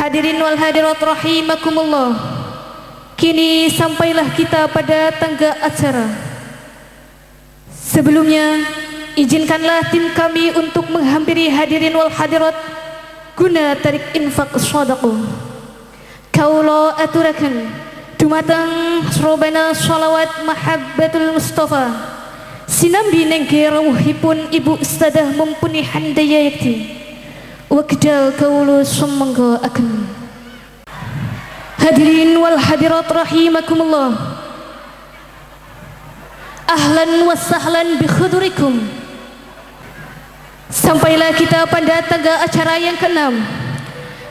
Hadirin wal hadirat rahimakumullah. Kini sampailah kita pada tangga acara. Sebelumnya, izinkanlah tim kami untuk menghampiri hadirin wal hadirat guna tarik infak shadaqah. Kaula aturaken dumateng robana sholawat mahabbatul Mustafa sinambi nengke rawuhipun Ibu Ustadzah mumpuni handaya yakti wakdal kaulu sumangga akan. Hadirin wal hadirat rahimakumullah, ahlan wa sahlan bi khudurikum. Sampailah kita pada tangga acara yang ke-6,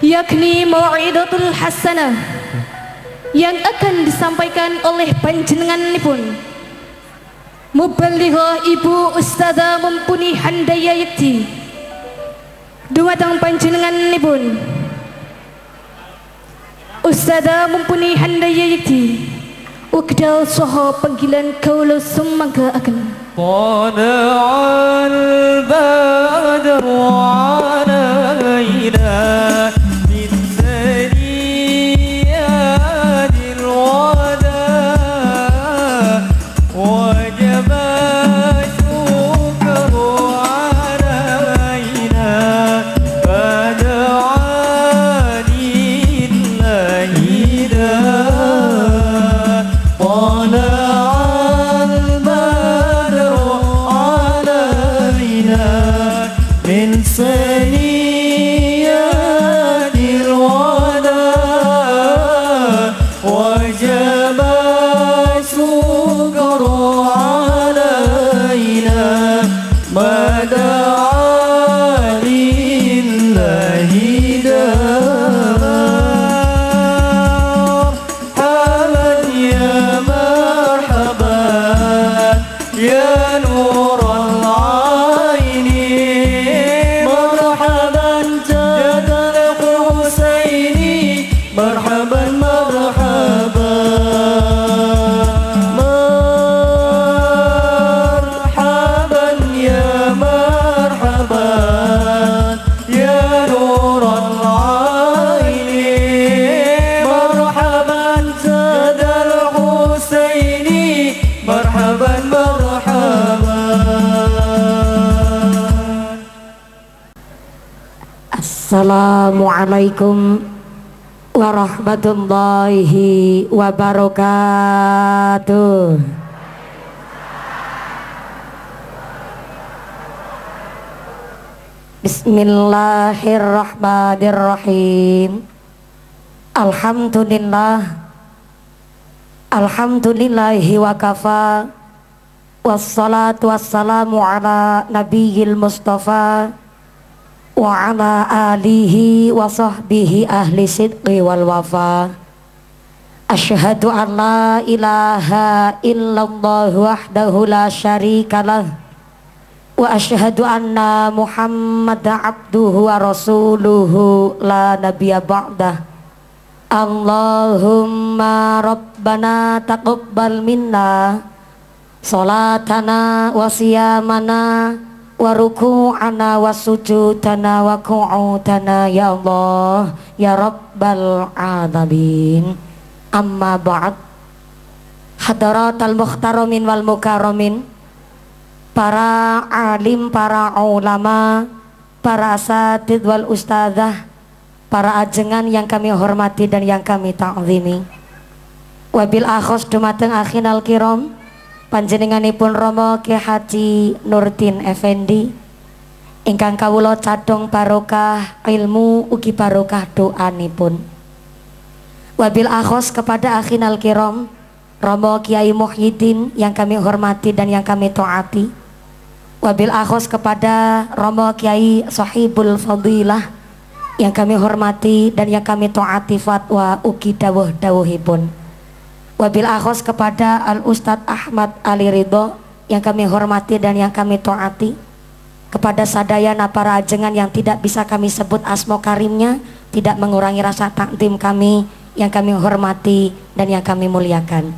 yakni mau'idatul hasanah yang akan disampaikan oleh panjenenganipun Muballighah Ibu Ustadzah mumpuni handaya yakti dumateng panjenenganipun Ustadzah mumpuni handaya yakti wakdal saha panggilan kaula sumangga akan. طلع البدر علينا من ثنيات الوداع وجب الشكر علينا فدعا لله داع. من ثنيات الوداع وجب الشكر علينا ما دعا لله دار. مرحبا يا مرحبا يا نور العين، مرحبا جد الحسين، مرحبا مرحبا مرحبا يا مرحبا يا نور العين، مرحبا جد الحسين، مرحبا مرحبا. Assalamualaikum warahmatullahi wabarakatuh. Bismillahirrahmanirrahim. Alhamdulillahi wa kafa, wassalatu wassalamu ala nabiyil mustafa wa ala alihi wa sahbihi ahli sidqi wal wafa. Asyhadu an la ilaha illallah wahdahu la syarikalah wa asyhadu anna muhammadan abduhu wa rasuluhu la nabiyya ba'dah. Allahumma rabbana taqabbal minna salatana wa siyamana wa ruku'ana wa sujudana wa qu'udana ya Allah ya Rabbal alamin. Amma ba'd. Hadaratal muhtaramin wal mukarramin, para alim, para ulama, para asatidz wal ustadzah, para ajengan yang kami hormati dan yang kami ta'zimi. Wabil akhos dumateng akhinal kiram panjenenganipun Rama Ki Haji Nurdin Effendi ingkang kawula cadhong barokah ilmu ugi barokah doanipun. Wabil akhos kepada akhinal kiram Rama Kiai Muhyiddin yang kami hormati dan yang kami taati. Wabil akhos kepada Rama Kiai Sahibul Fadilah yang kami hormati dan yang kami taati fatwa ugi dawuh-dawuhipun. Wabil akhos kepada Al Ustadz Ahmad Ali Ridho yang kami hormati dan yang kami taati. Kepada sadayana para ajengan yang tidak bisa kami sebut asma karimnya, tidak mengurangi rasa takdim kami yang kami hormati dan yang kami muliakan.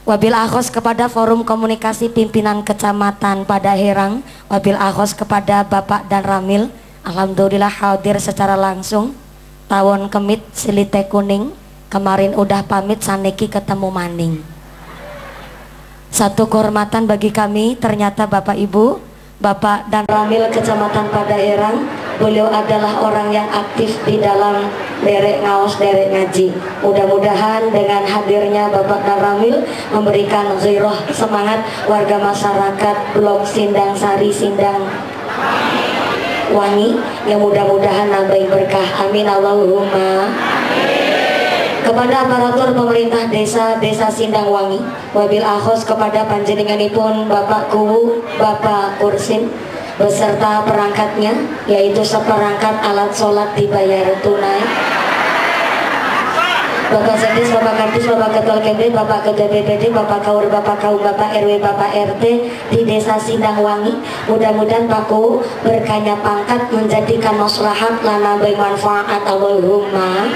Wabil akhos kepada forum komunikasi pimpinan kecamatan pada Herang. Wabil akhos kepada Bapak dan Ramil, alhamdulillah hadir secara langsung. tawon kemit silite kuning, kemarin udah pamit saniki ketemu maning. Satu kehormatan bagi kami, ternyata Bapak Ibu, Bapak dan Ramil Kecamatan Padaherang, beliau adalah orang yang aktif di dalam derek ngaos, derek ngaji. Mudah-mudahan dengan hadirnya Bapak dan Ramil memberikan ghiroh semangat warga masyarakat Blok Sindang Sari, Sindang Wangi, yang mudah-mudahan nambah berkah. Amin Allahumma. Kepada aparatur pemerintah desa Sindang Wangi, wabil akhos kepada panjenenganipun Bapak Kuwu, Bapak Kursin beserta perangkatnya, yaitu seperangkat alat sholat dibayar tunai. Bapak Sekdes, Bapak Kadis, Bapak Ketua KMD, Bapak Ketua BPD, Bapak Kaur, Bapak Kau, Bapak RW, Bapak RT di desa Sindang Wangi. Mudah-mudahan Pak Kuwu berkahnya pangkat menjadikan maslahat lana bermanfaat. Allahumma.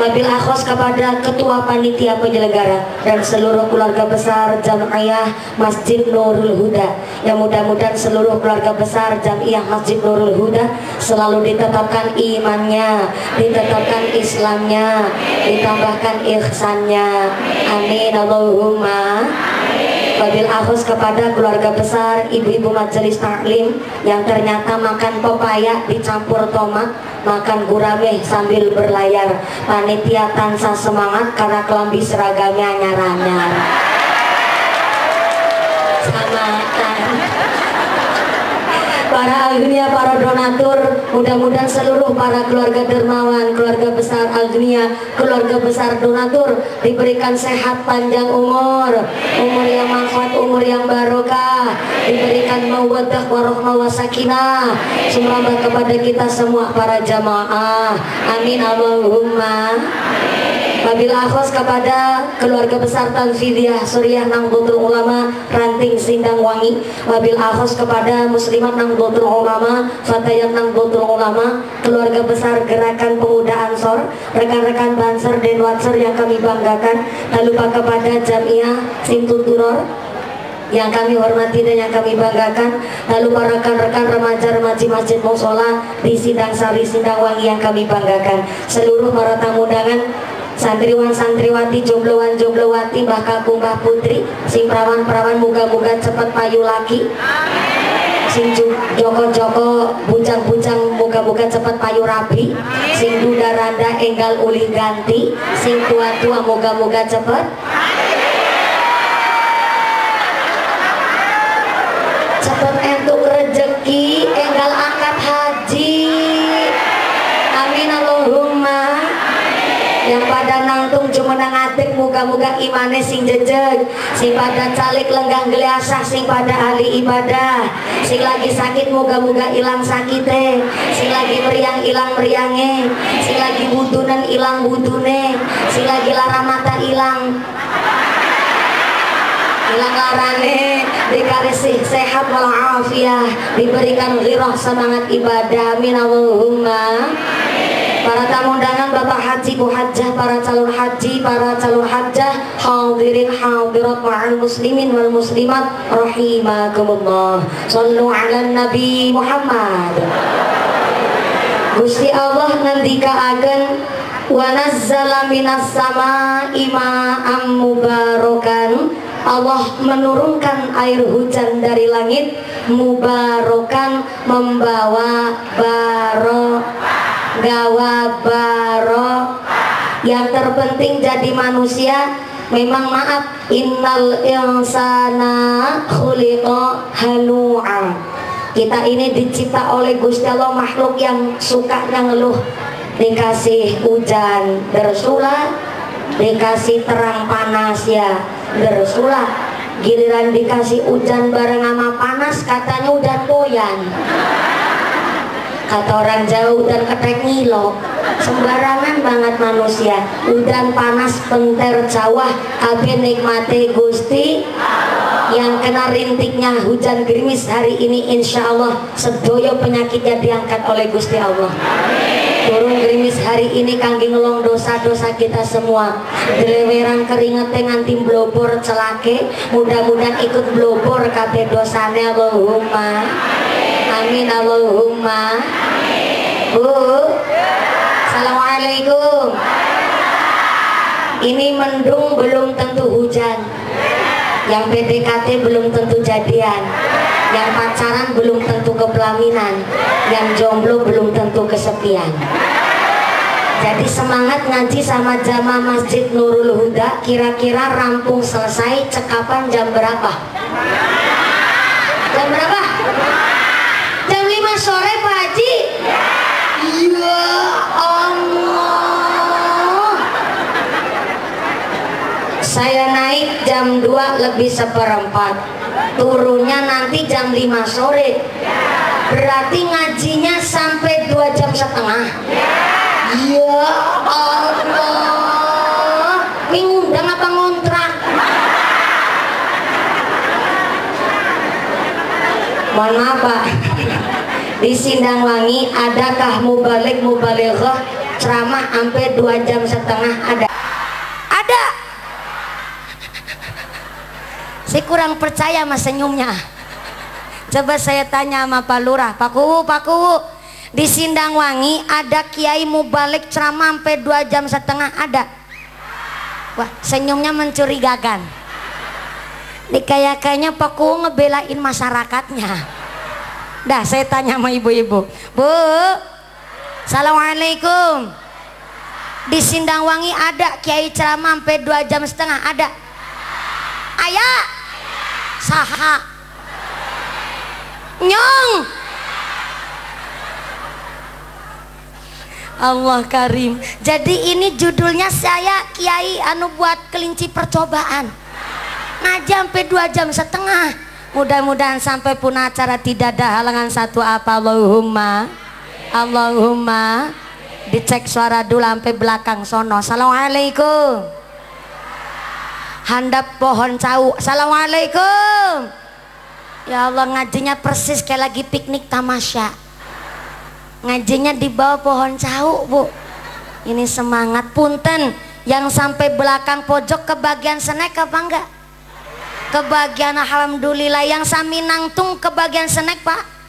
Wabil akhos kepada Ketua Panitia Penyelenggara dan seluruh keluarga besar Jamiah Masjid Nurul Huda, yang mudah-mudahan seluruh keluarga besar Jamiah Masjid Nurul Huda selalu ditetapkan imannya, ditetapkan Islamnya, ditambahkan ihsannya. Amin Allahumma. Wabil akhos kepada keluarga besar ibu-ibu majelis taklim yang ternyata makan pepaya dicampur tomat, makan gurame sambil berlayar. Panitia tansah semangat karena kelambi seragamnya anyar-anyar. Selamatan. Para Agnia, para donatur, mudah-mudahan seluruh para keluarga dermawan, keluarga besar Agnia, keluarga besar donatur diberikan sehat panjang umur, umur yang manfaat, umur yang barokah, diberikan mawaddah warahmah wasakinah sumrambah kepada kita semua para jamaah. Amin Allahumma. Wabil akhos kepada keluarga besar Tanfidiyah Suriah Nahdlatul Ulama Ranting Sindang Wangi. Wabil akhos kepada Muslimat Nahdlatul Ulama, Fatayat Nahdlatul Ulama, keluarga besar Gerakan Pemuda Ansor, rekan-rekan Banser dan Watser yang kami banggakan. Tak lupa kepada Jamiah Simtul Turor yang kami hormati dan yang kami banggakan. Lalu para rekan-rekan remaja-remaji Masjid Musola di Sindang Sari, Sindang Wangi yang kami banggakan. Seluruh para tamu undangan, santriwan santriwati, jombloan jomblowati, mbah kakung mbah putri, sing perawan perawan muga-muga cepet payu laki, sing joko-joko bujang-bujang muga-muga cepet payu rapi, sing duda randa enggal uli ganti, sing tua-tua muga-muga cepet entuk rezeki, enggal angkat haji. Amin Allahumma. Yang pada nangtung cuma nangatik muga-muga imane sing jejeg, sing pada calik lenggang geliasah, sing pada ahli ibadah, sing lagi sakit muga-muga ilang sakite, sing lagi meriang ilang meriange, sing lagi butunan ilang butune, sing lagi lara mata ilang larane, dikasih sehat walafiat, diberikan ghirah semangat ibadah. Amin Allahumma. Para tamu undangan, Bapak Haji, Bu Hajjah, para calon haji, para calon hajjah, hadirin hadirat ma'al muslimin wal muslimat rahimakumullah. Sallu ala Nabi Muhammad. Gusti Allah ngendikaaken wa nazzala minas sama'i ma'am mubarakan. Allah menurunkan air hujan dari langit, mubarokan, membawa gawa baro. Yang terpenting jadi manusia. Memang maaf, innal insana khuliqa halu'a. Kita ini dicipta oleh Gusti Allah makhluk yang sukanya ngeluh. Dikasih hujan dersula, dikasih terang panas ya dersula, giliran dikasih hujan bareng sama panas katanya udah poyan. Kata orang jauh dan ketek ngilo. Sembarangan banget manusia. Udan panas penter cawah, kabeh nikmati Gusti. Yang kena rintiknya hujan gerimis hari ini insya Allah sedoyo penyakitnya diangkat oleh Gusti Allah. Turun gerimis hari ini kangge ngelong dosa-dosa kita semua. Deleweran keringetnya nganti blobor celake, mudah-mudahan ikut blobor kabeh dosane. Allahumma amin Allahumma. Bu, Ini mendung belum tentu hujan. Yang PDKT belum tentu jadian. Yang pacaran belum tentu kepelaminan. Yang jomblo belum tentu kesepian. Jadi semangat ngaji sama jamaah Masjid Nurul Huda. Kira-kira rampung selesai cekapan jam berapa? Jam berapa? Jam 5 sore Pak Haji? Ya Allah. Saya naik jam 2 lebih seperempat. Turunnya nanti jam 5 sore. Berarti ngajinya sampai 2 jam setengah. Ya Allah. Ini ngundang apa ngontrak? Mohon maaf Pak. Di Sindangwangi adakah mubalik-mubalighah ceramah sampai 2 jam setengah? Ada. Ada. Saya kurang percaya sama senyumnya. Coba saya tanya sama Pak Lurah, Pak Kuwu, di Sindangwangi ada kiai mubalik ceramah sampai 2 jam setengah? Ada. Wah, senyumnya mencurigakan. Ini kayaknya Pak Kuwu ngebelain masyarakatnya. Dah, saya tanya sama ibu-ibu, Bu, Assalamualaikum. Di Sindangwangi ada kiai ceramah sampai 2 jam setengah? Ada. Ayah, saha, nyong. Allah Karim. Jadi ini judulnya saya kiai anu buat kelinci percobaan. Ngaji sampai 2 jam setengah. Mudah-mudahan sampai pun acara tidak ada halangan satu apa. Allahumma dicek suara dulu sampai belakang sono. Assalamualaikum. Handap pohon cau. Assalamualaikum. Ya Allah, ngajinya persis kayak lagi piknik tamasya. Ngajinya di bawah pohon cau, Bu. Ini semangat. Punten, yang sampai belakang pojok kebagian snack apa enggak? Kebagian alhamdulillah. Yang sami nangtung kebagian snack Pak.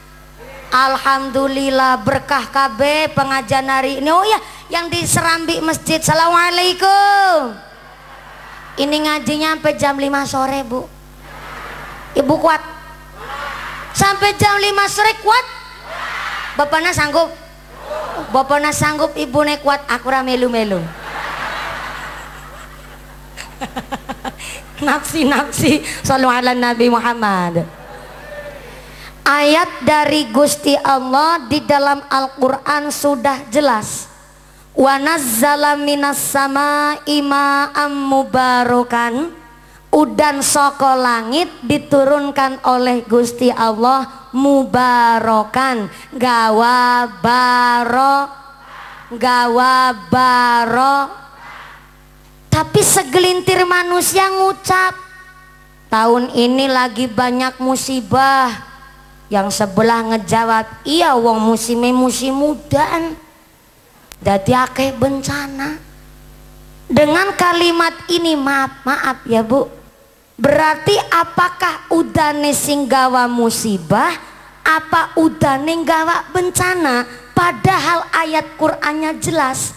Alhamdulillah, berkah KB pengajian hari ini. Oh ya, yang di Serambi Masjid. Assalamualaikum. Ini ngajinya sampai jam 5 sore Bu. Ibu kuat? Sampai jam 5 sore kuat? Bapaknya sanggup? Bapaknya sanggup, ibunya kuat. Aku melu-melu. Nafsi-nafsi. Shallu ala Nabi Muhammad. Ayat dari Gusti Allah di dalam Al-Quran sudah jelas. Wa nazzala minas samaa'i ma'am mubarakan. Udan saka langit diturunkan oleh Gusti Allah mubarakan, gawa baro. Tapi segelintir manusia ngucap, tahun ini lagi banyak musibah. Yang sebelah ngejawab, iya wong musimnya musim mudan, dadi akeh bencana. Dengan kalimat ini, maaf ya Bu, berarti apakah udane sing gawa musibah, apa udane gawa bencana? Padahal ayat Qur'annya jelas,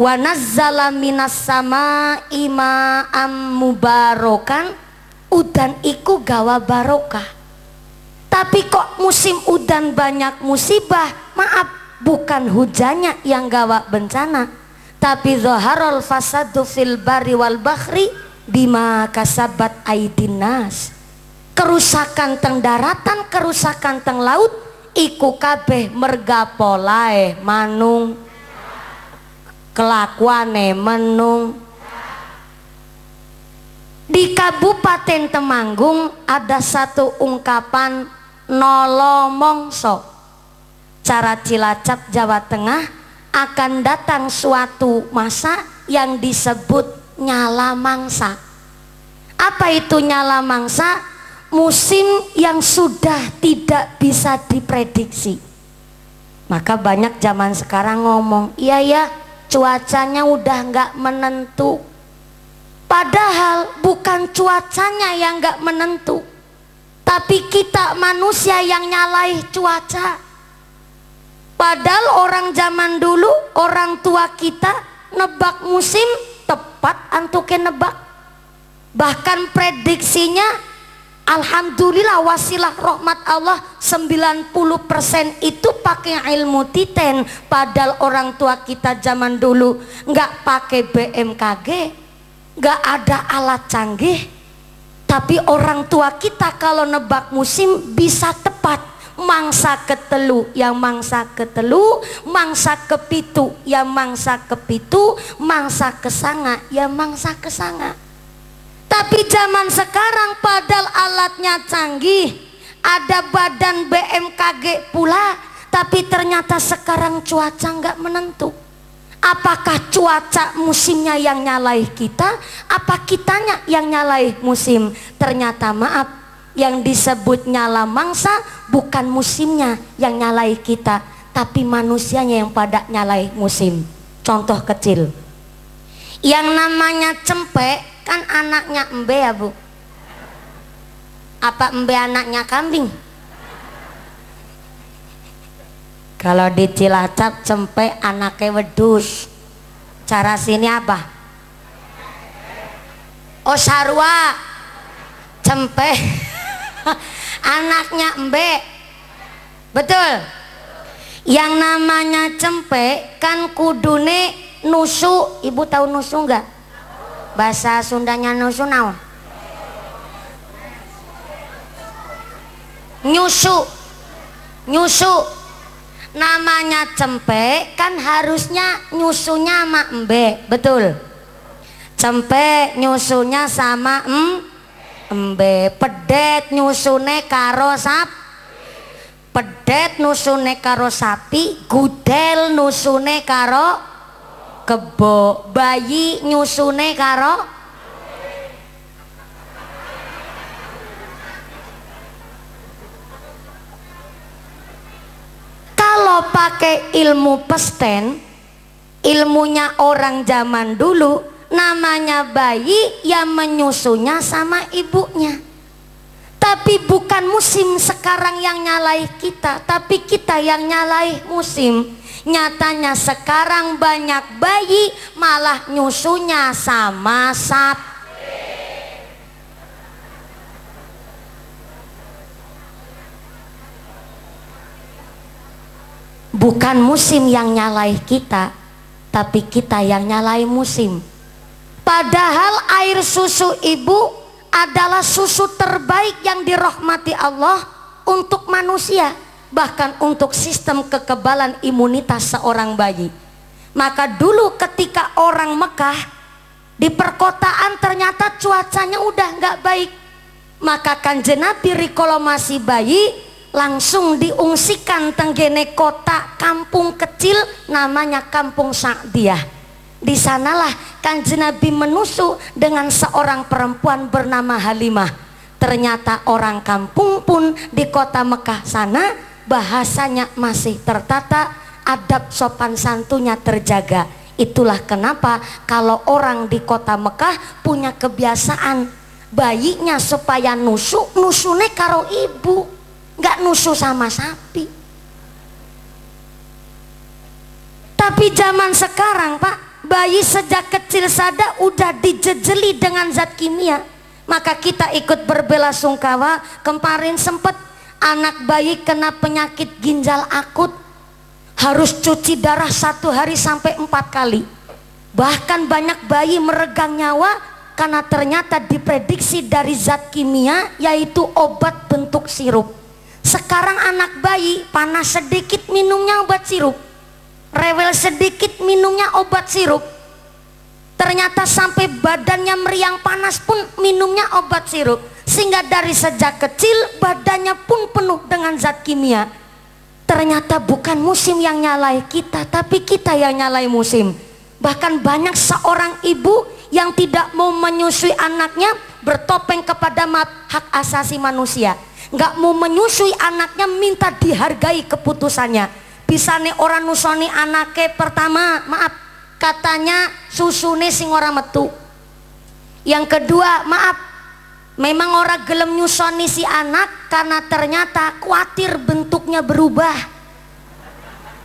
wa nazzala minas samaa'i ma'am mubarakan. Udan iku gawa barokah. Tapi kok musim udan banyak musibah? Maaf, bukan hujannya yang gawa bencana, tapi zaharul fasadu fil bari wal bahri bima kasabat aidin nas. Kerusakan teng daratan, kerusakan teng laut, iku kabeh merga polae manung, kelakuane menung. Di Kabupaten Temanggung ada satu ungkapan nolomongso. Cara Cilacap, Jawa Tengah, akan datang suatu masa yang disebut nyala mangsa. Apa itu nyala mangsa? Musim yang sudah tidak bisa diprediksi. Maka banyak zaman sekarang ngomong, iya ya cuacanya udah nggak menentu. Padahal bukan cuacanya yang nggak menentu, tapi kita manusia yang nyalai cuaca. Padahal orang zaman dulu, orang tua kita nebak musim tepat antuke nebak. Bahkan prediksinya alhamdulillah wasilah rahmat Allah 90% itu pakai ilmu titen. Padahal orang tua kita zaman dulu nggak pakai BMKG, nggak ada alat canggih, tapi orang tua kita kalau nebak musim bisa tepat. Mangsa ketelu yang mangsa ketelu, mangsa kepitu yang mangsa kepitu, mangsa kesanga yang mangsa kesanga. Tapi zaman sekarang padahal alatnya canggih, ada badan BMKG pula, tapi ternyata sekarang cuaca nggak menentu. Apakah cuaca musimnya yang nyalai kita, apa kitanya yang nyalai musim? Ternyata maaf, yang disebut nyala mangsa bukan musimnya yang nyalai kita, tapi manusianya yang pada nyalai musim. Contoh kecil, yang namanya cempek kan anaknya embe ya Bu? Apa embe anaknya kambing? Kalau di Cilacap cempek anaknya wedus. Cara sini apa? Oh sarwa. Cempek anaknya embe. Betul. Yang namanya cempek kan kudune nusu. Ibu tahu nusu enggak? Bahasa Sundanya nusu naon? Nyusu. Nyusu. Namanya cempek kan harusnya nyusunya sama embe. Betul. Cempek nyusunya sama embe. Pedet nyusune karo pedet nusune karo sapi, gudel nusune karo kebo, bayi nyusune karo kalau pakai ilmu pesten, ilmunya orang zaman dulu, namanya bayi yang menyusunya sama ibunya. Tapi bukan musim sekarang yang nyalai kita, tapi kita yang nyalai musim. Nyatanya sekarang banyak bayi malah nyusunya sama sapi. Bukan musim yang nyalai kita, tapi kita yang nyalai musim. Padahal air susu ibu adalah susu terbaik yang dirahmati Allah untuk manusia, bahkan untuk sistem kekebalan imunitas seorang bayi. Maka dulu ketika orang Mekah di perkotaan ternyata cuacanya udah nggak baik, maka Kanjeng Nabi rikala masih bayi langsung diungsikan tenggene kota kampung kecil namanya Kampung Sa'diyah. Di sanalah Kanjeng Nabi menusu dengan seorang perempuan bernama Halimah. Ternyata orang kampung pun di kota Mekah sana bahasanya masih tertata, adab sopan santunnya terjaga. Itulah kenapa kalau orang di kota Mekah punya kebiasaan bayinya supaya nusune karo ibu, nggak nusu sama sapi. Tapi zaman sekarang Pak, bayi sejak kecil saja udah dijejeli dengan zat kimia. Maka kita ikut berbelasungkawa. Kemarin sempat anak bayi kena penyakit ginjal akut, harus cuci darah 1 hari sampai 4 kali. Bahkan banyak bayi meregang nyawa karena ternyata diprediksi dari zat kimia, yaitu obat bentuk sirup. Sekarang anak bayi panas sedikit minumnya obat sirup, rewel sedikit minumnya obat sirup. Ternyata sampai badannya meriang panas pun minumnya obat sirup. Sehingga dari sejak kecil badannya pun penuh dengan zat kimia. Ternyata bukan musim yang nyalai kita, tapi kita yang nyalai musim. Bahkan banyak seorang ibu yang tidak mau menyusui anaknya bertopeng kepada hak asasi manusia. Nggak mau menyusui anaknya, minta dihargai keputusannya. Bisa nih orang nusoni anaknya pertama, maaf, katanya susune sing ora metu. Yang kedua, maaf, memang orang gelem nyusoni si anak karena ternyata khawatir bentuknya berubah.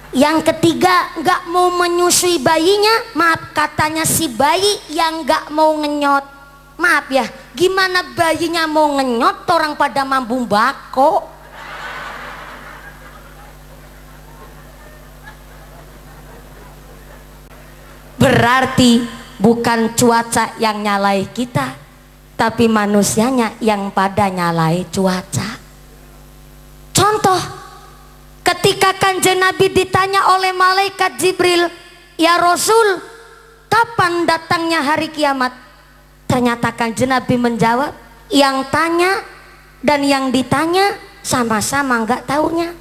Yang ketiga nggak mau menyusui bayinya, maaf katanya si bayi yang nggak mau ngenyot. Maaf ya, gimana bayinya mau ngenyot orang pada mambung bako? Berarti bukan cuaca yang nyalai kita, tapi manusianya yang pada nyalai cuaca. Contoh, ketika Kanjeng Nabi ditanya oleh malaikat Jibril, "Ya Rasul, kapan datangnya hari kiamat?" Ternyata Kanjeng Nabi menjawab, yang tanya dan yang ditanya sama-sama nggak taunya.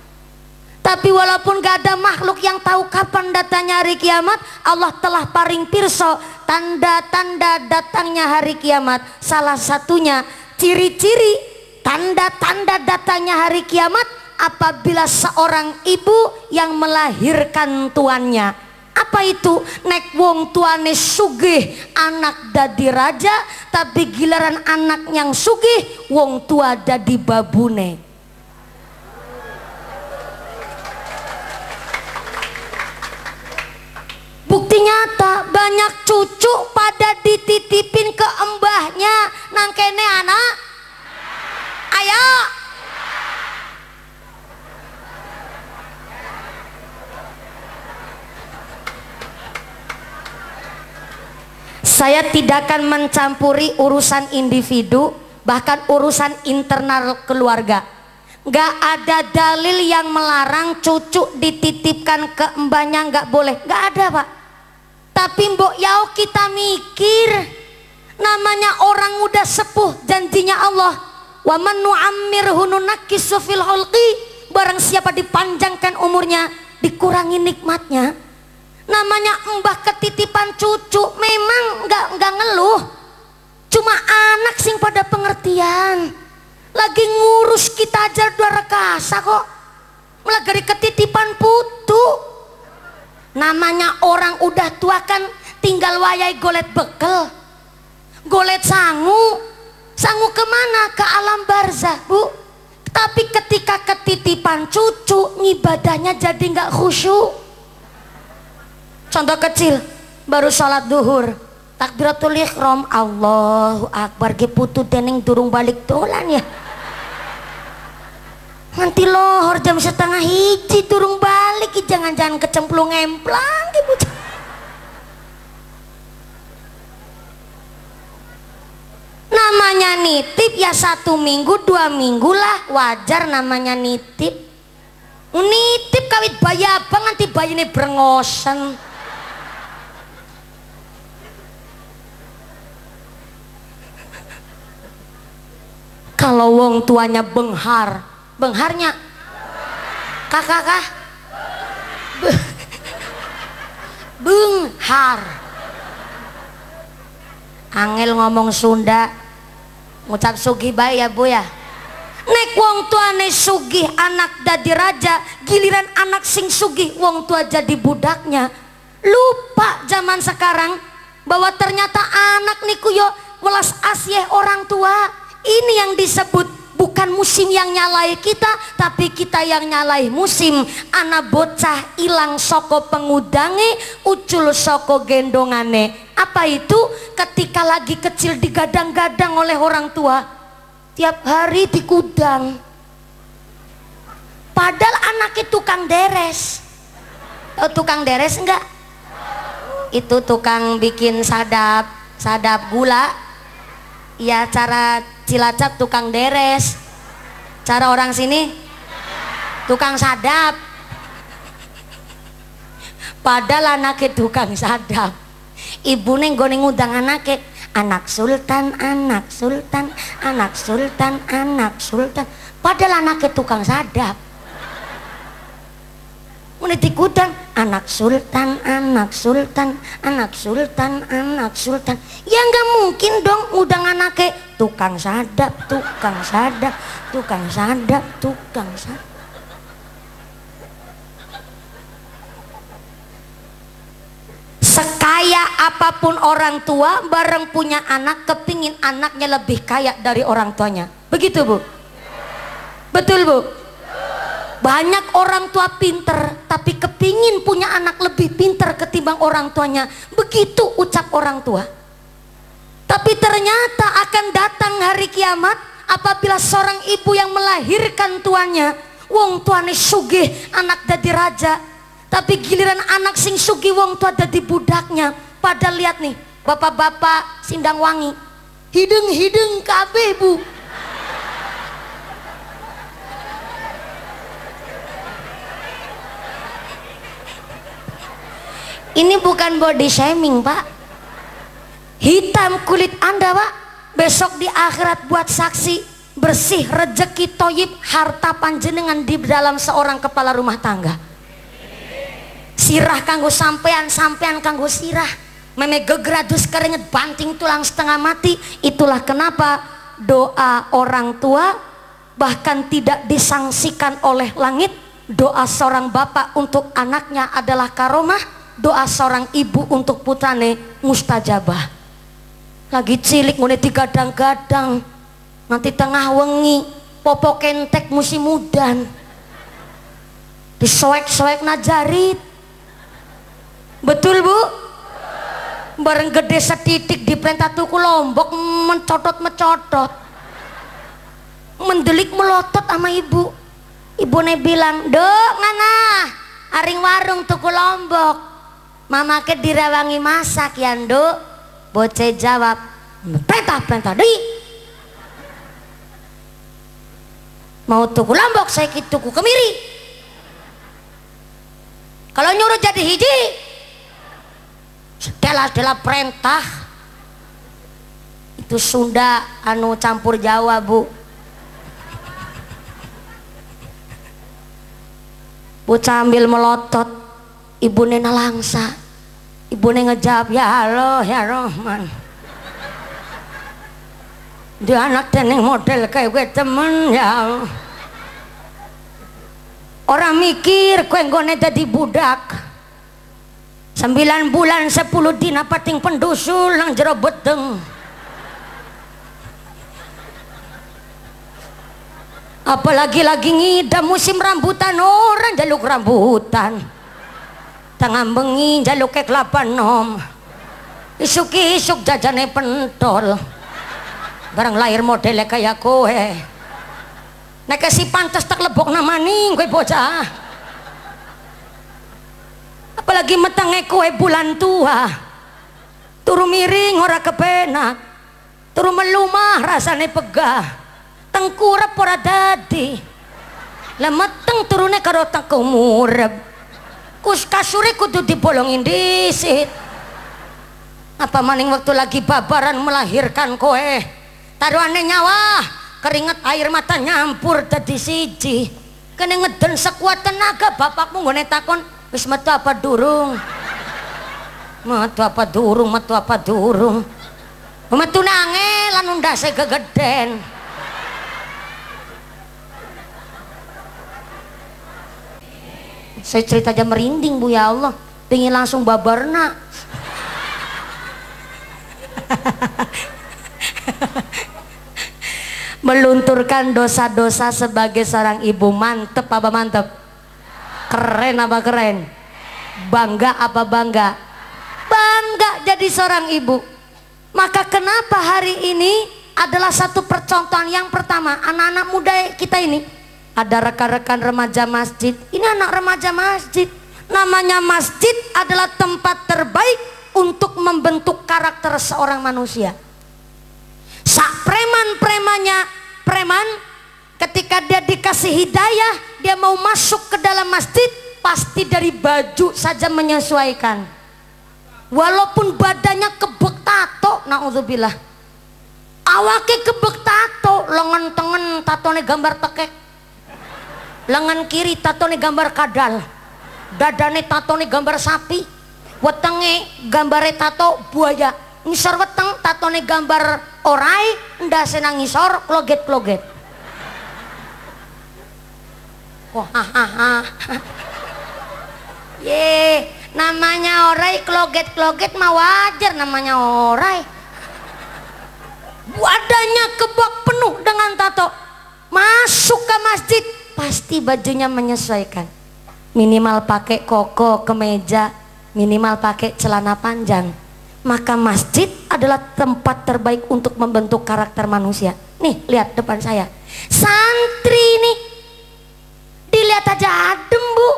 Tapi walaupun gak ada makhluk yang tahu kapan datangnya hari kiamat, Allah telah paring pirsa tanda-tanda datangnya hari kiamat. Salah satunya, ciri-ciri tanda-tanda datangnya hari kiamat apabila seorang ibu yang melahirkan tuannya. Apa itu? Nek wong tuane sugih anak dadi raja, tapi giliran anak yang sugih wong tua dadi babune. Bukti nyata, banyak cucu pada dititipin ke embahnya. Nang kene anak ayo. Saya tidak akan mencampuri urusan individu, bahkan urusan internal keluarga. Gak ada dalil yang melarang cucu dititipkan ke embahnya, gak boleh, gak ada Pak. Tapi mbok yau kita mikir, namanya orang udah sepuh, janjinya Allah, wa man nu'ammirhu nunakkisu fil hulqi, barang siapa dipanjangkan umurnya dikurangi nikmatnya. Namanya mbah ketitipan cucu memang nggak ngeluh, cuma anak sing pada pengertian. Lagi ngurus kita aja dua rekasa kok, melagari ketitipan putu. Namanya orang udah tua kan tinggal wayai golet bekel, golet sangu. Sangu kemana? Ke alam barzah Bu. Tapi ketika ketitipan cucu, ngibadahnya jadi nggak khusyuk. Contoh kecil, baru sholat duhur, takbiratul ihram, Allahu Akbar, ge putu dening durung balik dolan ya. Nanti lohor jam 12:30 durung balik, jangan-jangan kecemplung emplang ibu. Namanya nitip ya 1 minggu 2 minggu lah, wajar namanya nitip. Nitip kawit bayi abang nanti bayi ini brengosen. Kalau wong tuanya benghar, bengharnya kakak benghar. Angel ngomong Sunda, ngucap sugih bae ya Bu ya. Nek wong tuane sugih anak dadi raja, giliran anak sing sugih wong tua jadi budaknya. Lupa zaman sekarang bahwa ternyata anak niku yo welas asih orang tua. Ini yang disebut bukan musim yang nyalai kita, tapi kita yang nyalai musim. Anak bocah ilang soko pengudange, ucul soko gendongane. Apa itu? Ketika lagi kecil digadang-gadang oleh orang tua, tiap hari dikudang. Padahal anaknya tukang deres. Tahu tukang deres enggak? Itu tukang bikin sadap gula. Ya, cara Cilacap tukang deres, cara orang sini tukang sadap. Padahal anaknya tukang sadap, ibu neng goneng ngundang anaknya, anak sultan, anak sultan, anak sultan, anak sultan. Padahal anaknya tukang sadap. Meniti kudang, anak sultan, anak sultan, anak sultan, anak sultan. Ya nggak mungkin dong ngundang anaknya tukang sadap, tukang sadap, tukang sadap, tukang sadap. Sekaya apapun orang tua, bareng punya anak, kepingin anaknya lebih kaya dari orang tuanya. Begitu Bu? Betul Bu? Banyak orang tua pinter, tapi kepingin punya anak lebih pintar ketimbang orang tuanya. Begitu ucap orang tua. Tapi ternyata akan datang hari kiamat apabila seorang ibu yang melahirkan tuannya, wong tuane sugih, anak dadi raja, tapi giliran anak sing sugih wong tua dadi budaknya. Padahal lihat nih, bapak-bapak Sindang Wangi, hidung-hidung kabeh bu. Ini bukan body shaming pak, hitam kulit anda pak, besok di akhirat buat saksi, bersih rezeki toyib harta panjenengan di dalam seorang kepala rumah tangga. Sirah kanggo sampean, sampean kanggo sirah, meme gegradus keringet banting tulang setengah mati. Itulah kenapa doa orang tua bahkan tidak disangsikan oleh langit. Doa seorang bapak untuk anaknya adalah karomah, doa seorang ibu untuk putrane mustajabah. Lagi cilik mulai digadang-gadang, nanti tengah wengi popok kentek musim mudan, disoek-soek najarit. Betul bu? Bareng gede setitik di perintah tuku Lombok, mencotot-mencotot, mendelik melotot sama ibu. Ibune bilang, "Dok, ngana aring warung tuku Lombok, mama ke dirawangi masak ya nduk." Bocah jawab, "Perintah deh. Mau tuku Lombok saya tuku kemiri. Kalau nyuruh jadi hiji, sedela perintah." Itu Sunda anu campur Jawa bu. Bocah ambil melotot, ibune nalangsa, ibune ngejawab, "Ya Allah ya Rahman, dia anak teneng model kayak gue temen ya Allah. Orang mikir gue nggone dadi budak 9 bulan 10 dina pating pendusul nang jero beteng. Apalagi lagi ngidam musim rambutan, orang jaluk rambutan. Tengah bengi jaluk ke kelapa nom, isuk-isuk jajane pentol. Barang lahir modelnya kayak kowe, nek si pantes tak lebok namaning kowe bocah. Apalagi metenge kowe bulan tua, turu miring ora kepenak, turu melumah rasane pegah, tengkurep ora dadi, lemeteng turune karo tengku murep. Kus kasure kudu dibolongin disit. Apa maning waktu lagi babaran melahirkan kowe, taruhane nyawa, keringet air mata nyampur dadi siji. Kene ngeden sekuat tenaga, bapakmu nggone takon, "Wis metu apa durung?" Metu apa durung, metu apa durung. Metu nange lan ndase gegeden. Saya cerita aja merinding bu, ya Allah, pengen langsung babarna. Melunturkan dosa-dosa sebagai seorang ibu, mantep apa mantep? Keren apa keren? Bangga apa bangga? Bangga jadi seorang ibu. Maka kenapa hari ini adalah satu percontohan. Yang pertama, anak-anak muda kita ini, ada rekan-rekan remaja masjid. Ini anak remaja masjid. Namanya masjid adalah tempat terbaik untuk membentuk karakter seorang manusia. Sak preman-premannya preman, ketika dia dikasih hidayah, dia mau masuk ke dalam masjid, pasti dari baju saja menyesuaikan. Walaupun badannya kebek tato, naudzubillah, awake kebek tato, lengan tengen tatone gambar tekek, lengan kiri tatone gambar kadal, dadane tatone gambar sapi, wetenge gambare tato buaya, ngisor weteng tatone gambar orai, ndase nang ngisor kloget-kloget. Oh, ye, namanya orai kloget-kloget mah wajar, namanya orai. Badannya kebak penuh dengan tato, masuk ke masjid pasti bajunya menyesuaikan. minimal pakai koko, kemeja, minimal pakai celana panjang. Maka masjid adalah tempat terbaik untuk membentuk karakter manusia. Nih, lihat depan saya. Santri nih, dilihat aja adem, Bu.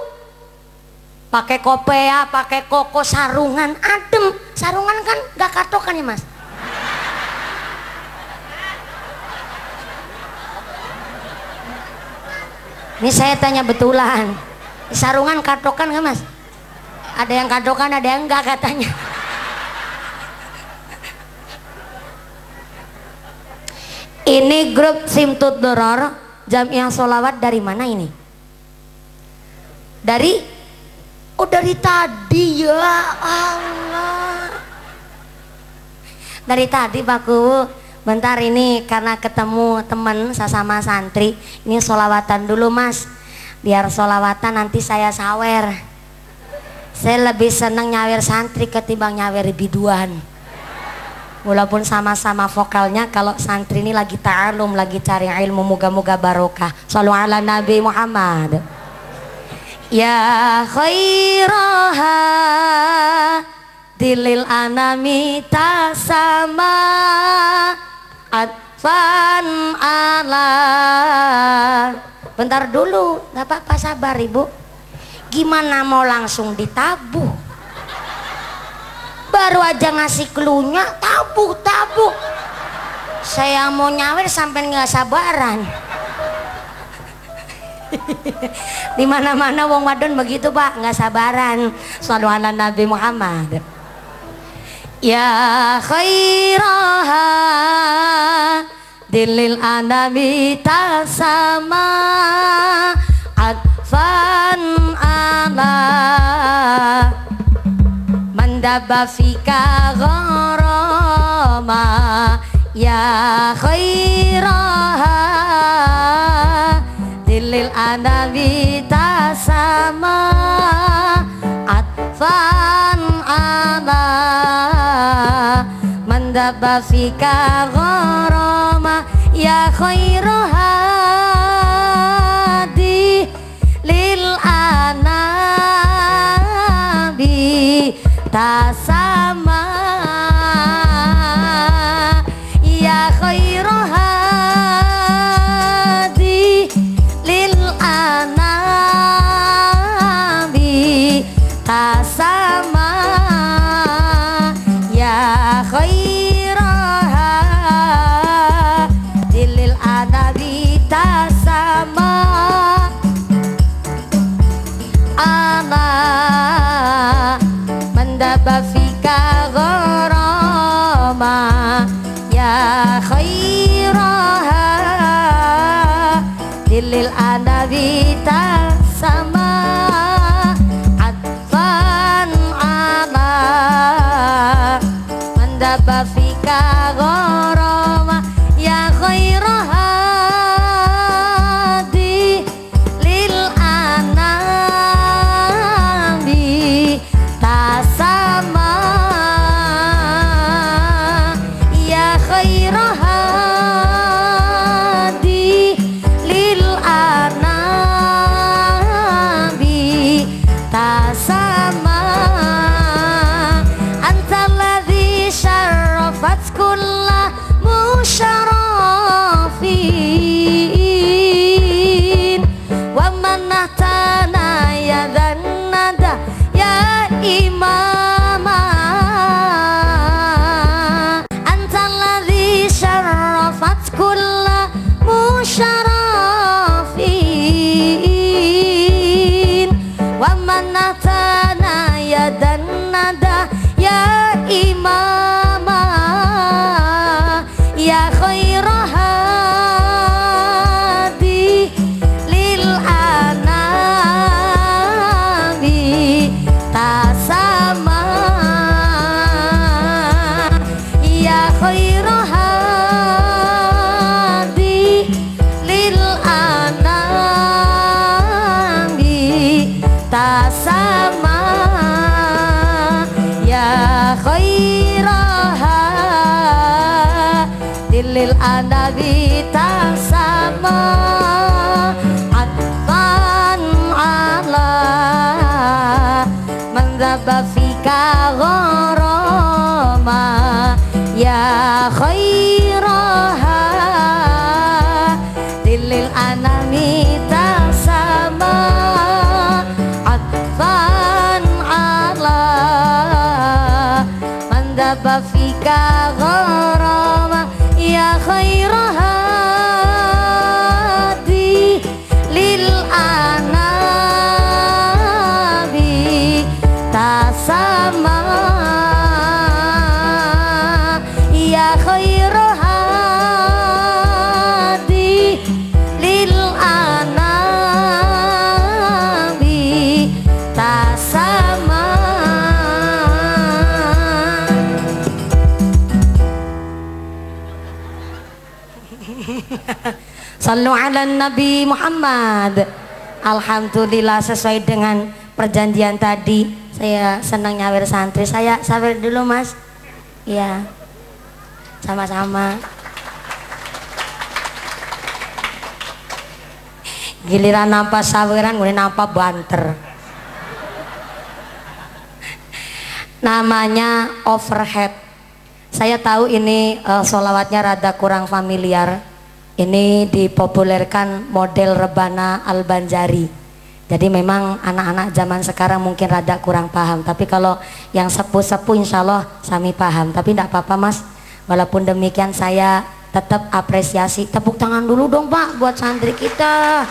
Pakai kopea, pakai koko, sarungan, adem. Sarungan kan gak katokan ya, Mas? Ini saya tanya betulan. Sarungan katokan gak, Mas? Ada yang katokan, ada yang enggak katanya. Ini grup Simtud Doror Jamiah Sholawat dari mana ini? Dari dari tadi, ya Allah. Dari tadi Pak Kuwu. Bentar ini karena ketemu temen sesama santri. Ini sholawatan dulu, Mas. Biar sholawatan nanti saya sawer. Saya lebih seneng nyawer santri ketimbang nyawer biduan. Walaupun sama-sama vokalnya, kalau santri ini lagi ta'alum, lagi cari ilmu, moga-moga barokah. Shallu ala Nabi Muhammad. Ya khairaha dilil anami tasama adfan ala. Bentar dulu, gak apa-apa, sabar Ibu. Gimana mau langsung ditabuh? Baru aja ngasih cluenya, tabuh. Saya mau nyawer sampai nggak sabaran. Di mana-mana wong wadon begitu, Pak, nggak sabaran. Shallu ala Nabi Muhammad. Ya khairaha dilil anami tasama adfan ala mandaba fika gharama. Ya khairaha dilil anami tasama adfan ala mandaba fika gharama. Ya khairaha dilil anabi tasama. Ya khairaha dilil anabi tasama. Ya khairaha dilil anabi tasama ana mandaba fika gharama. Ya khairaha dilil anabi tasama adfan ala mandaba fika gharama. Ya khairaha dilil anabi tasama. Ya khairaha dilil anabi tasama. Antaladzi syarrafat kulla musyarrafin wa manahtana ya dzannada ya imama. Antaladzi syarrafat kulla musyarrafin wa manahtana ya dzannada ya imama. Ya khairaha dilil anabi tasama. Ya khairaha dilil anabi tasama. Ya khairaha dilil anabi tasama adfan ala dzaba fika gharama ya khairahadi lil anabi tasama ya khairahadi lil anabi tasama. Sallu ala Nabi Muhammad. Alhamdulillah sesuai dengan perjanjian tadi. Saya senang nyawer santri. Saya sawer dulu mas. Ya, sama-sama. Giliran nampak saweran, gue nampak banter. Namanya overhead. Saya tahu ini sholawatnya rada kurang familiar. Ini dipopulerkan model Rebana Al-Banjari. Jadi memang anak-anak zaman sekarang mungkin rada kurang paham. Tapi kalau yang sepuh-sepuh insya Allah sami paham. Tapi tidak apa-apa mas. Walaupun demikian saya tetap apresiasi. Tepuk tangan dulu dong pak buat santri kita.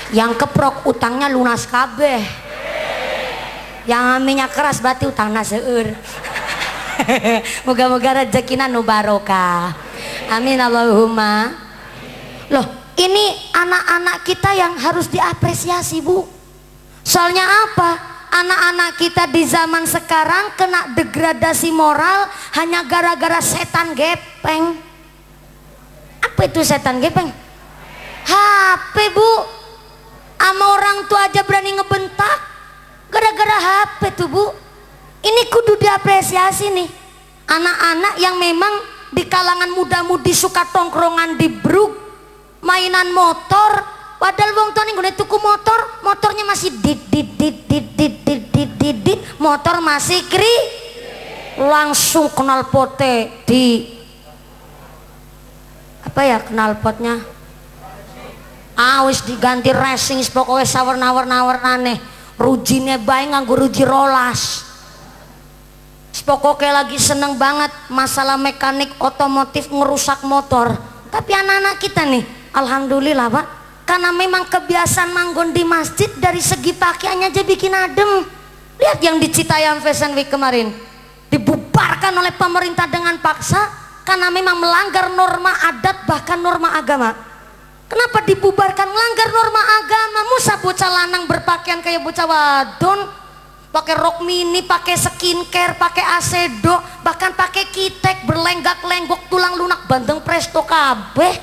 Yang keprok utangnya lunas kabeh. Yang aminya keras berarti utangnya seur. Moga-moga rezekina nu barokah. Amin Allahumma. Loh, ini anak-anak kita yang harus diapresiasi bu. Soalnya apa? Anak-anak kita di zaman sekarang kena degradasi moral hanya gara-gara setan gepeng. Apa itu setan gepeng? HP bu. Sama orang tua aja berani ngebentak gara-gara HP tuh bu. Ini kudu diapresiasi nih. Anak-anak yang memang di kalangan muda-mudi suka tongkrongan di bruk, mainan motor, padahal wong tuane nggone tuku motor, motornya masih dit, motor masih kri, langsung knalpote di apa ya knalpotnya? Wis diganti racing, pokoknya sawer-nawer-nawer-nane, rujine bae nganggo ruji rolas. Pokoknya lagi seneng banget masalah mekanik otomotif ngerusak motor. Tapi anak-anak kita nih alhamdulillah pak, karena memang kebiasaan manggon di masjid, dari segi pakaiannya aja bikin adem. Lihat yang di Citayam Fashion Week kemarin, dibubarkan oleh pemerintah dengan paksa karena memang melanggar norma adat bahkan norma agama. Kenapa dibubarkan? Melanggar norma agama. Musa bocah lanang berpakaian kayak bocah wadon, pakai rok mini, pakai skincare, pakai asedo, bahkan pakai kitek, berlenggak-lenggok, tulang lunak, bandeng presto kabeh.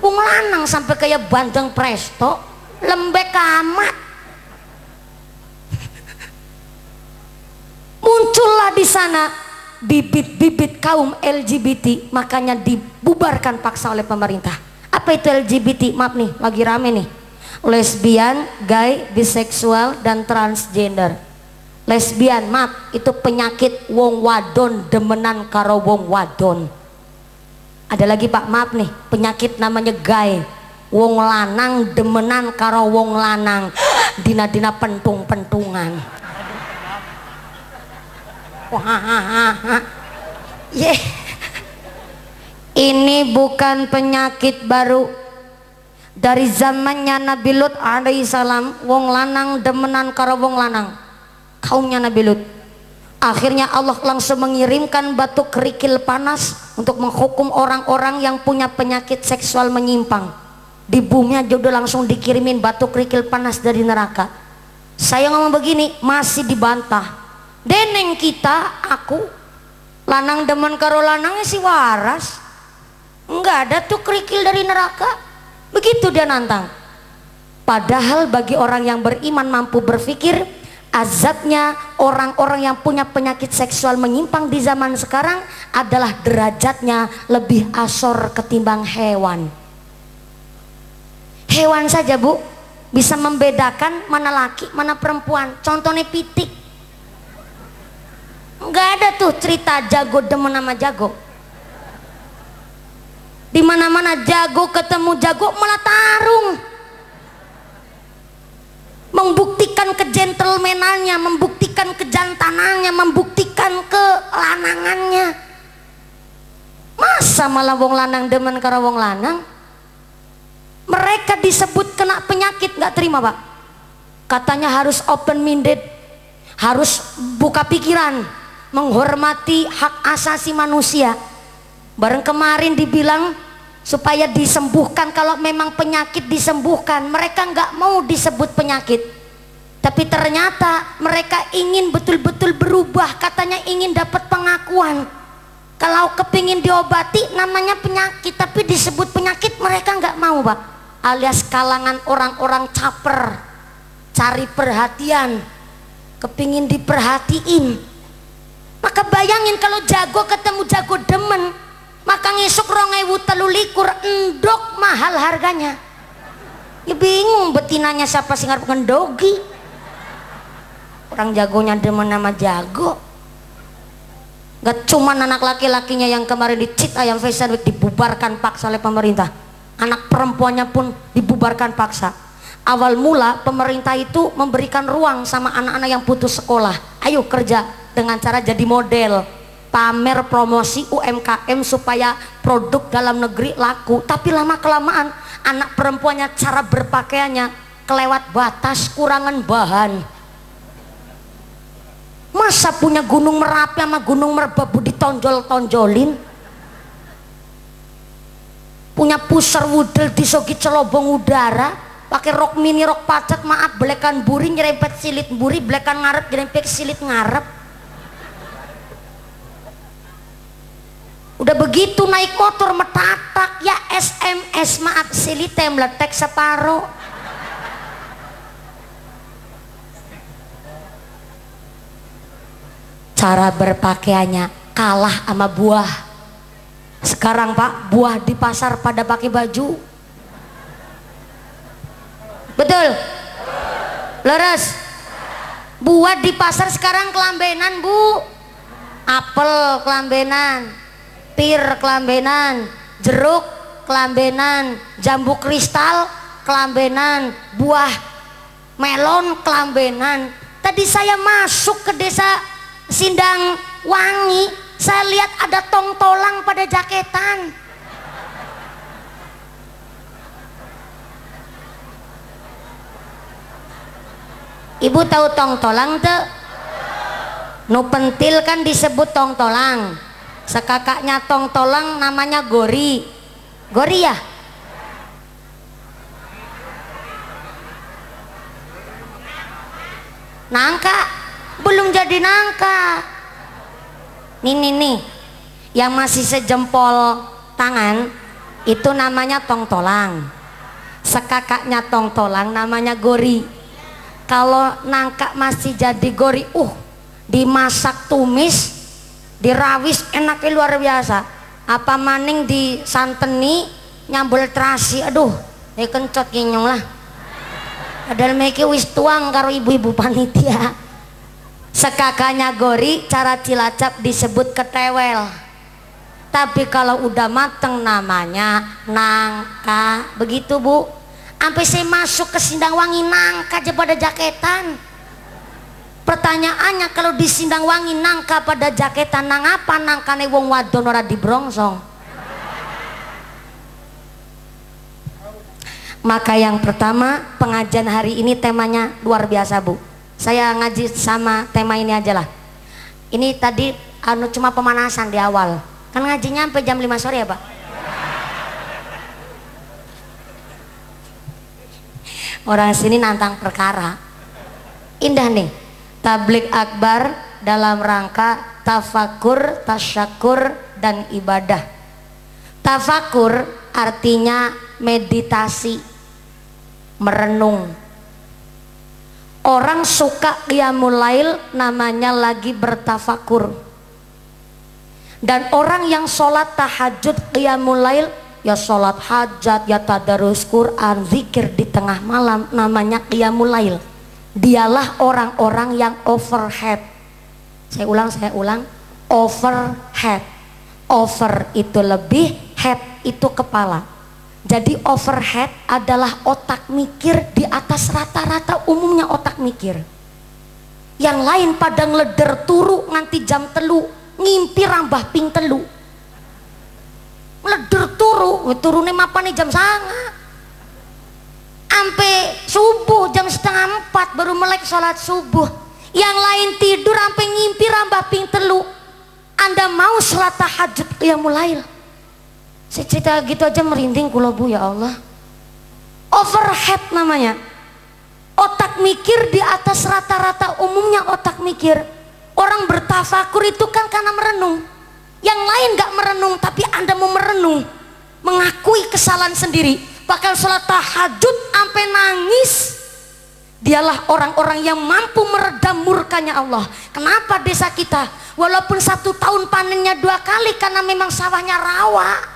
Wong lanang sampai kayak bandeng presto, lembek amat. Muncullah di sana bibit-bibit kaum LGBT, makanya dibubarkan paksa oleh pemerintah. Apa itu LGBT? Maaf nih, lagi rame nih. Lesbian, gay, biseksual, dan transgender. Lesbian, maaf, itu penyakit wong wadon demenan karo wong wadon. Ada lagi pak, maaf nih, penyakit namanya gay, wong lanang demenan karo wong lanang, dina-dina pentung-pentungan. Yeah. Ini bukan penyakit baru. Dari zamannya Nabi Lut alaihissalam, wong lanang demenan karo wong lanang, kaumnya Nabi Lut. Akhirnya Allah langsung mengirimkan batu kerikil panas untuk menghukum orang-orang yang punya penyakit seksual menyimpang. Di bumi aja udah langsung dikirimin batu kerikil panas dari neraka. Saya ngomong begini masih dibantah. Deneng kita, aku lanang demen karo lanangnya si waras, nggak ada tuh kerikil dari neraka. Begitu dia nantang. Padahal bagi orang yang beriman mampu berpikir, azabnya orang-orang yang punya penyakit seksual menyimpang di zaman sekarang adalah derajatnya lebih asor ketimbang hewan. Hewan saja bu bisa membedakan mana laki mana perempuan. Contohnya pitik, nggak ada tuh cerita jago demen sama jago. Di mana-mana jago ketemu jago malah tarung, membuktikan kegentlemanannya, membuktikan kejantanannya, membuktikan setengah wong lanang demen karo wong lanang, mereka disebut kena penyakit, nggak terima Pak. Katanya harus open minded, harus buka pikiran, menghormati hak asasi manusia. Bareng kemarin dibilang supaya disembuhkan, kalau memang penyakit disembuhkan, mereka nggak mau disebut penyakit. Tapi ternyata mereka ingin betul-betul berubah, katanya ingin dapat pengakuan. Kalau kepingin diobati namanya penyakit, tapi disebut penyakit mereka nggak mau Pak. Alias kalangan orang-orang caper, cari perhatian, kepingin diperhatiin. Maka bayangin kalau jago ketemu jago demen, maka ngisuk 2023 endok mahal harganya. Ya bingung betinanya siapa sih ngarep ngendogi. Orang jagonya demen nama jago. Gak cuman anak laki-lakinya yang kemarin dicit ayam Fashion Week dibubarkan paksa oleh pemerintah, anak perempuannya pun dibubarkan paksa. Awal mula pemerintah itu memberikan ruang sama anak-anak yang putus sekolah, ayo kerja dengan cara jadi model, pamer promosi UMKM supaya produk dalam negeri laku. Tapi lama kelamaan anak perempuannya cara berpakaiannya kelewat batas, kurangan bahan. Masa punya Gunung Merapi sama Gunung Merbabu ditonjol-tonjolin, punya pusar wudel disogi celobong udara, pakai rok mini, rok pacet, maaf belekan buri nyerempet silit buri, belekan ngarep nyerempet silit ngarep. Udah begitu naik motor metatak ya SMS, maaf silitnya meletek separuh. Cara berpakaiannya kalah sama buah. Sekarang Pak, buah di pasar pada pakai baju. Betul? Leres? Buah di pasar sekarang kelambenan Bu. Apel kelambenan, pir kelambenan, jeruk kelambenan, jambu kristal kelambenan, buah melon kelambenan. Tadi saya masuk ke desa Sindang Wangi, saya lihat ada tong-tolang pada jaketan. Ibu tahu tong-tolang tuh? Nu pentil kan disebut tong-tolang. Sekakaknya tong-tolang namanya gori. Gori ya? Nangka belum jadi nangka. Nih yang masih sejempol tangan itu namanya tongtolang. Sekakaknya tongtolang namanya gori. Kalau nangka masih jadi gori, dimasak tumis, dirawis enaknya luar biasa. Apa maning disanteni nyambel terasi, aduh ya kencot ginyong lah. Padahal meki wis tuang karo ibu-ibu panitia. Sekakaknya gori, cara Cilacap disebut ketewel. Tapi kalau udah mateng namanya nangka. Begitu Bu. Sampai saya masuk ke Sindang Wangi nangka aja pada jaketan. Pertanyaannya, kalau di Sindang Wangi nangka pada jaketan, nang apa nangkane wong wadon ora dibrongsong? Maka yang pertama, pengajian hari ini temanya luar biasa Bu. Saya ngaji sama tema ini aja lah. Ini tadi cuma pemanasan di awal. Kan ngajinya sampai jam 5 sore ya Pak? Orang sini nantang perkara. Indah nih. Tablik akbar dalam rangka tafakur, tasyakur, dan ibadah. Tafakur artinya meditasi, merenung. Orang suka qiyamul lail namanya lagi bertafakur. Dan orang yang sholat tahajud qiyamul lail, ya sholat hajat, ya tadarus Quran, zikir di tengah malam, namanya qiyamul lail. Dialah orang-orang yang overhead. Saya ulang, overhead. Over itu lebih, head itu kepala. Jadi overhead adalah otak mikir di atas rata-rata umumnya otak mikir. Yang lain pada ngeleder turu nganti jam telu, ngimpi rambah ping telu. leder turune mapane jam 3 ampe subuh jam 3:30 baru melek sholat subuh. Yang lain tidur ampe ngimpi rambah ping 3. Anda mau sholat tahajud qiyamul lail. Saya cerita gitu aja merinding kula Bu, ya Allah. Overhead namanya. Otak mikir di atas rata-rata umumnya otak mikir. Orang bertafakur itu kan karena merenung. Yang lain gak merenung, tapi Anda mau merenung, mengakui kesalahan sendiri, bahkan sholat tahajud sampai nangis. Dialah orang-orang yang mampu meredam murkanya Allah. Kenapa desa kita walaupun 1 tahun panennya 2 kali karena memang sawahnya rawa,